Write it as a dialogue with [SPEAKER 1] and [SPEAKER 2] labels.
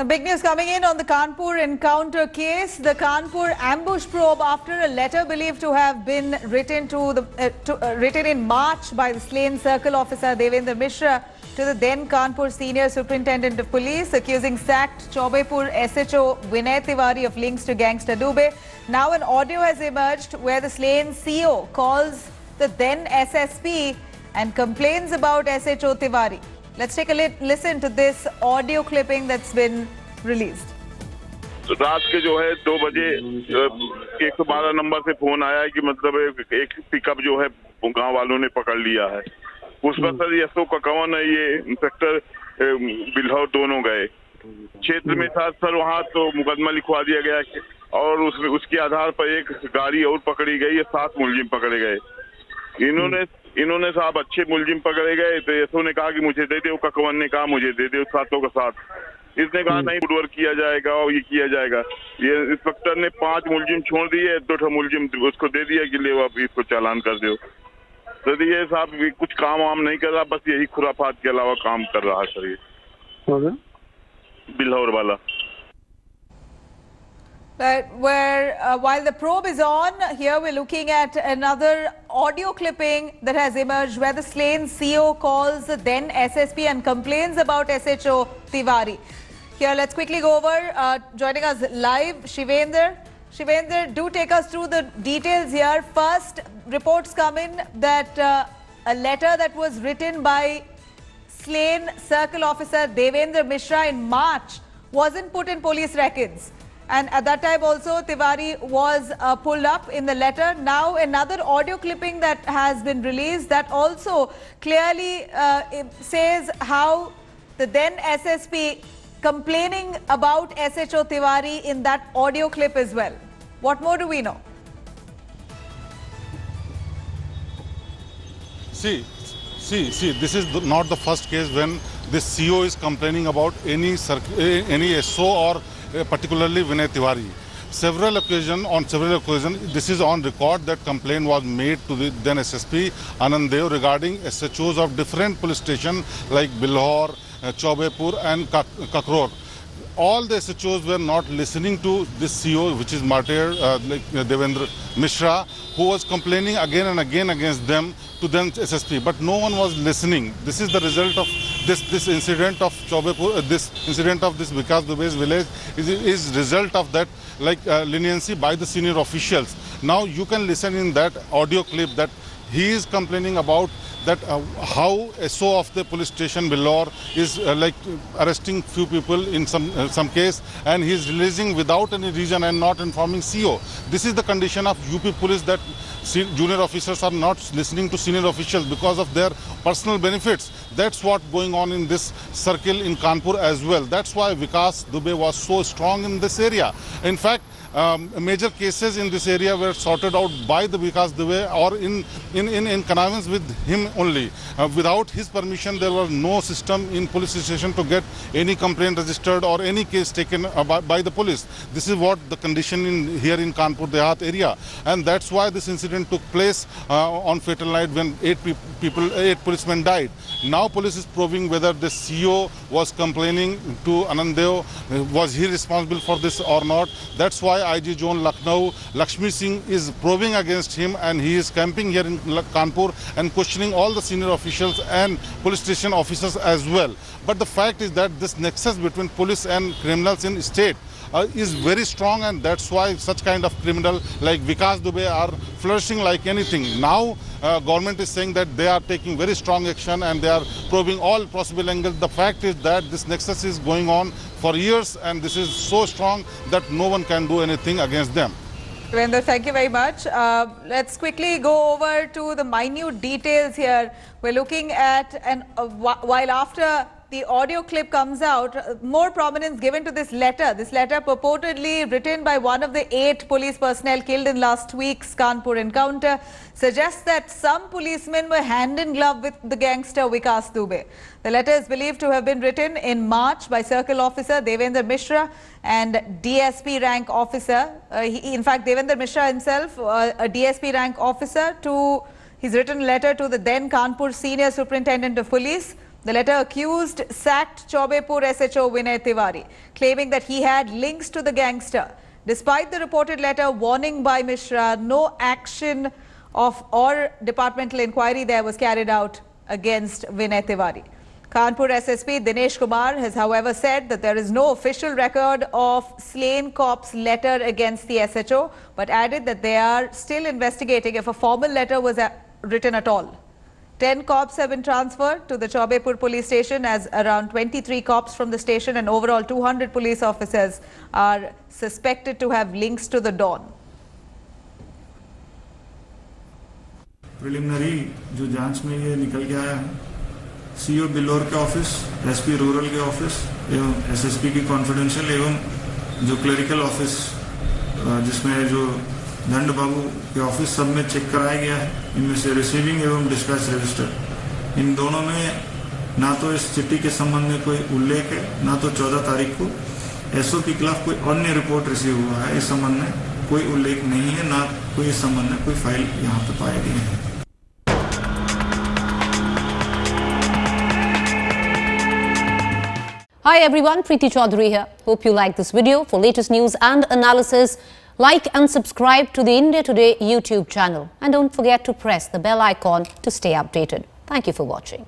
[SPEAKER 1] Some big news coming in on the Kanpur encounter case. The Kanpur ambush probe after a letter believed to have been written written in March by the slain circle officer Devendra Mishra to the then Kanpur senior superintendent of police, accusing sacked Chaubepur SHO Vinay Tiwari of links to gangster Dubey. Now an audio has emerged where the slain CO calls the then SSP and complains about SHO Tiwari. Let's take a listen to this audio clipping that's been released.
[SPEAKER 2] तो रात के जो है 2 बजे 112 number से phone आया है कि मतलब एक पिकअप जो है गांव वालों ने पकड़ लिया है। उस पर सर एसओ का कौन है, ये इंस्पेक्टर बिल्हौर दोनों गए क्षेत्र में था सर, वहाँ तो मुकदमा लिखवा दिया गया और उसके आधार पर एक गाड़ी और पकड़ी गई है, 7 मुलजिम पकड़े गए। इन्होंने साहब अच्छे मुलजिम पकड़े गए तो एसओ ने कहा कि मुझे दे दो, ककवन ने कहा मुझे दे दो 7 का 7। इसने कहा नहीं गुडवर्क किया जाएगा और ये किया जाएगा। ये इंस्पेक्टर ने 5 मुलजिम छोड़ दिए, 2 मुलजिम उसको दे दिया कि ले आप इसको चालान कर दो। तो ये साहब कुछ काम वाम नहीं कर रहा, बस यही खुराफात के अलावा काम कर रहा है सर ये बिल्हौर वाला।
[SPEAKER 1] While the probe is on, here we're looking at another audio clipping that has emerged where the slain CO calls the then SSP and complains about SHO Tiwari. Here, let's quickly go over. Joining us live, Shivendra. Shivendra, do take us through the details here. First, reports come in that a letter that was written by slain circle officer Devendra Mishra in March wasn't put in police records. And at that time also Tiwari was pulled up in the letter. Now another audio clipping that has been released that also clearly says how the then SSP complaining about SHO Tiwari in that audio clip as well. What more do we know?
[SPEAKER 3] See, this is not the first case when this CO is complaining about any SO or particularly Vinay Tiwari. On several occasions, this is on record that complaint was made to the then SSP Anand Dev regarding SHOs of different police stations like Bilhor, Chaubepur and Kakror. All the SHOs were not listening to this CO, which is martyr like Devendra Mishra, who was complaining again and again against them to then SSP, but no one was listening. This is the result of this incident of Chaubepur, this incident of this Vikas Dubey's village is result of that leniency by the senior officials. Now you can listen in that audio clip that he is complaining about that how SO of the police station Bilhor is arresting few people in some case, and he is releasing without any reason and not informing CO. This is the condition of UP police, that junior officers are not listening to senior officials because of their personal benefits. That's what going on in this circle in Kanpur as well. That's why Vikas Dubey was so strong in this area. In fact, major cases in this area were sorted out by the Vikas Dubey or in connivance with him only. Without his permission, there was no system in police station to get any complaint registered or any case taken by the police. This is what the condition here in Kanpur Dehat area, and that's why this incident took place on fatal night when 8 policemen died. Now police is probing whether the CO was complaining to Anand Dev, was he responsible for this or not. That's why IG Zone Lucknow Lakshmi Singh is probing against him, and he is camping here in Kanpur and questioning all the senior officials and police station officers as well. But the fact is that this nexus between police and criminals in state is very strong, and that's why such kind of criminal like Vikas Dubey are flourishing like anything. Now government is saying that they are taking very strong action and they are probing all possible angles. The fact is that this nexus is going on for years, and this is so strong that no one can do anything against them.
[SPEAKER 1] Shivendra, thank you very much. Let's quickly go over to the minute details here. We're looking at, while after the audio clip comes out, more prominence given to this letter. This letter purportedly written by one of the 8 police personnel killed in last week's Kanpur encounter suggests that some policemen were hand in glove with the gangster Vikas Dubey. The letter is believed to have been written in March by Circle Officer Devendra Mishra and DSP rank officer. In fact, Devendra Mishra himself, a DSP rank officer, he's written a letter to the then Kanpur Senior Superintendent of Police The letter accused sacked Chaubepur SHO Vinay Tiwari, claiming that he had links to the gangster. Despite the reported letter warning by Mishra, no action or departmental inquiry there was carried out against Vinay Tiwari. Kanpur SSP Dinesh Kumar has, however, said that there is no official record of slain cops letter against the SHO, but added that they are still investigating if a formal letter was written at all. 10 cops have been transferred to the Chaubepur police station, as around 23 cops from the station and overall 200 police officers are suspected to have links to the Dawn.
[SPEAKER 4] Preliminary जो जांच में ये निकल के आया है, CO बिल्लोर के office, SP rural के ऑफिस एवं एसएसपी की कॉन्फिडेंशियल एवं जो क्लरिकल ऑफिस जिसमें जो दंड बाबू के ऑफिस सब में चेक कराया गया है। इनमें से रिसीविंग एवं डिस्पैच रजिस्टर, इन दोनों में ना तो इस चिट्ठी के संबंध में कोई उल्लेख है, ना तो 14 तारीख को एसओ के खिलाफ कोई अन्य रिपोर्ट रिसीव हुआ है। इस संबंध में कोई उल्लेख नहीं है, ना कोई इस संबंध में कोई फाइल यहाँ पे पाई गई है।
[SPEAKER 5] Hi everyone, Preeti Chaudhary here. Hope you like this video. For latest news and analysis, like and subscribe to the India Today YouTube channel. And don't forget to press the bell icon to stay updated. Thank you for watching.